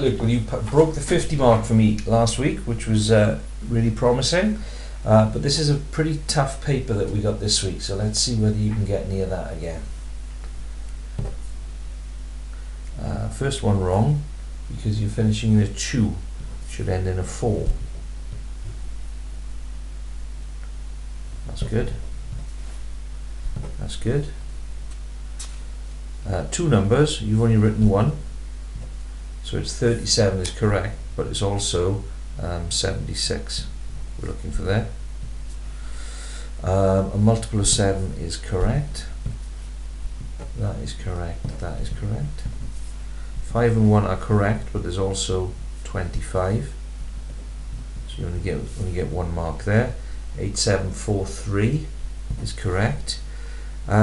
Look, well, you broke the 50 mark for me last week, which was really promising. But this is a pretty tough paper that we got this week, so let's see whether you can get near that again. First one wrong, because you're finishing in a 2. Should end in a 4. That's good. That's good. 2 numbers, you've only written 1. So it's 37 is correct, but it's also 76 we're looking for there. A multiple of 7 is correct. That is correct. That is correct. 5 and 1 are correct, but there's also 25. So you only get 1 mark there. 8743 is correct.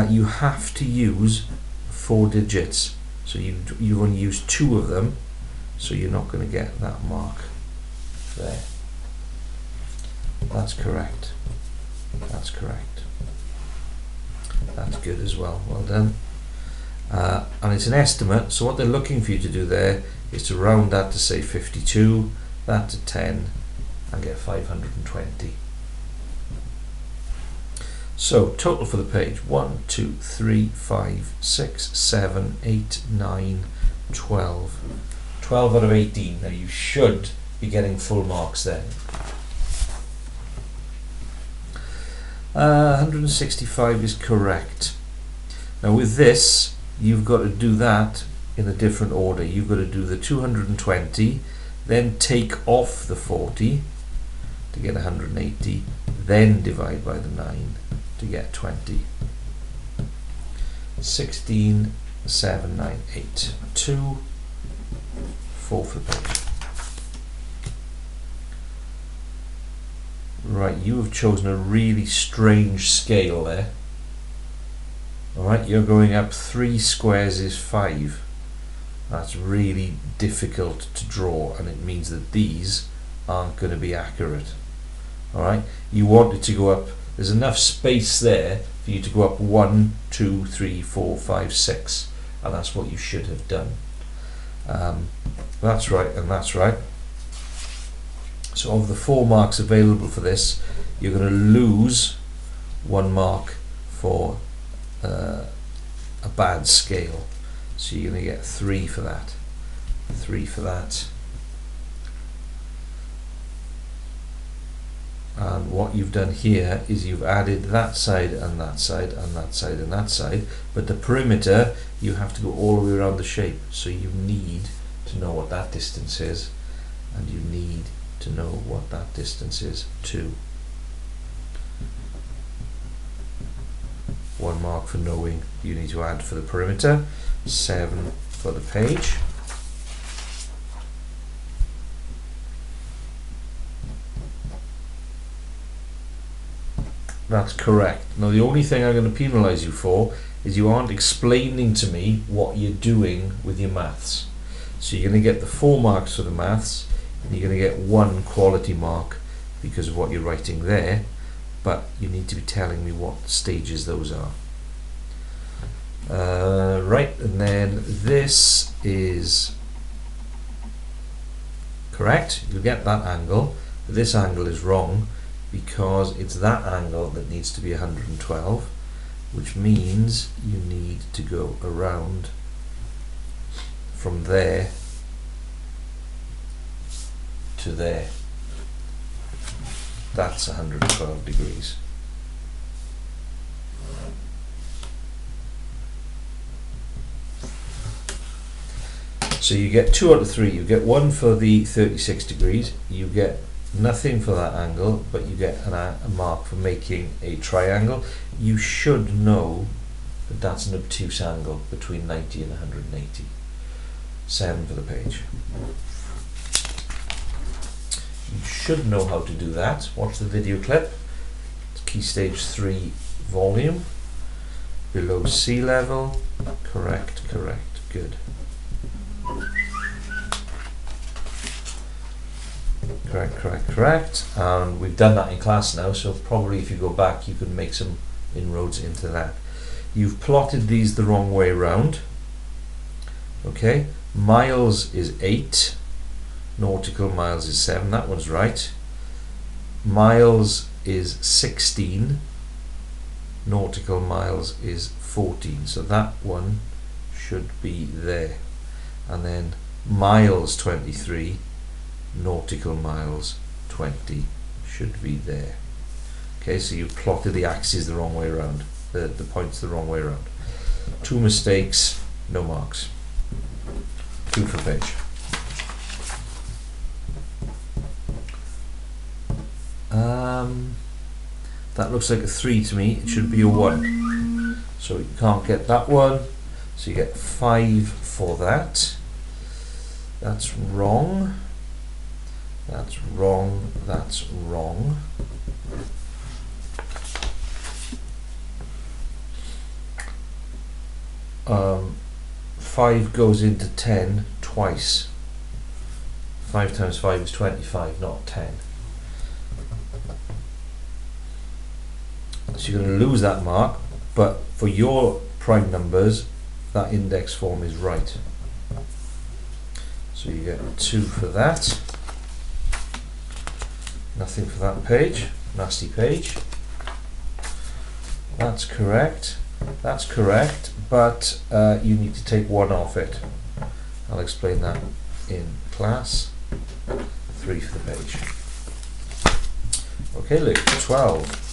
You have to use 4 digits. So you've only used 2 of them, so you're not going to get that mark there. That's correct. That's correct. That's good as well. Well done. And it's an estimate, so what they're looking for you to do there is to round that to say 52, that to 10, and get 520. So total for the page: 1, 2, 3, 5, 6, 7, 8, 9, 12. 12 out of 18. Now you should be getting full marks there. 165 is correct. Now with this, you've got to do that in a different order. You've got to do the 220, then take off the 40 to get 180, then divide by the 9 to get 20. 16, 7, 9, 8, 2, 4 for the page. Right, you have chosen a really strange scale there. Alright, you're going up 3 squares is 5. That's really difficult to draw, and it means that these aren't going to be accurate. Alright, you want it to go up, there's enough space there for you to go up 1, 2, 3, 4, 5, 6, and that's what you should have done. That's right, and that's right. So of the 4 marks available for this, you're going to lose 1 mark for a bad scale. So you're going to get 3 for that. 3 for that. And what you've done here is you've added that side and that side and that side and that side, but the perimeter, you have to go all the way around the shape. So you need to know what that distance is, and you need to know what that distance is too. 1 mark for knowing you need to add for the perimeter, 7 for the page. That's correct. Now the only thing I'm going to penalise you for is you aren't explaining to me what you're doing with your maths. So you're going to get the 4 marks for the maths, and you're going to get 1 quality mark because of what you're writing there, but you need to be telling me what stages those are. Right, and then this is correct. You'll get that angle, but this angle is wrong because it's that angle that needs to be 112, which means you need to go around from there to there. That's 112 degrees. So you get 2 out of 3. You get 1 for the 36 degrees. You get nothing for that angle, but you get a mark for making a triangle. You should know that that's an obtuse angle between 90 and 180. 7 for the page. You should know how to do that. Watch the video clip. It's Key Stage 3 volume. Below sea level. Correct, correct, good. Correct, correct, correct. And we've done that in class now, so probably if you go back you can make some inroads into that. You've plotted these the wrong way round. Okay, miles is 8, Nautical miles is 7, that one's right. Miles is 16, nautical miles is 14, so that one should be there. And then miles 23, nautical miles 20 should be there. Okay, so you plotted the axes the wrong way around, the points the wrong way around. 2 mistakes, no marks. 2 for page. That looks like a 3 to me. It should be a 1. So you can't get that one. So you get 5 for that. That's wrong. That's wrong. That's wrong. Um, 5 goes into 10 twice. 5 times 5 is 25, not 10. So you're going to lose that mark, but for your prime numbers, that index form is right. So you get 2 for that. Nothing for that page. Nasty page. That's correct. That's correct, but you need to take 1 off it. I'll explain that in class. 3 for the page. Okay, look, 12.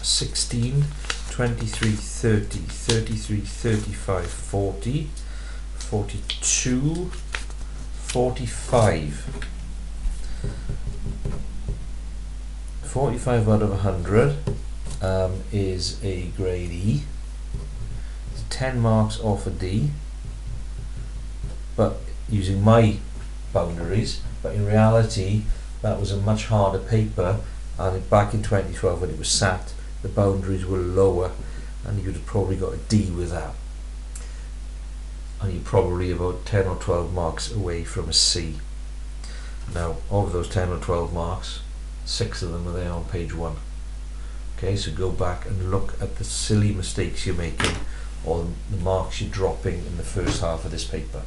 16, 23, 30, 33, 35, 40, 42, 45. 45 out of 100 is a grade E. It's 10 marks off a D, but using my boundaries, but in reality that was a much harder paper, and back in 2012 when it was sat, the boundaries were lower and you'd have probably got a D with that, and you're probably about 10 or 12 marks away from a C. Now of those 10 or 12 marks, 6 of them are there on page 1. Okay, so go back and look at the silly mistakes you're making or the marks you're dropping in the first half of this paper.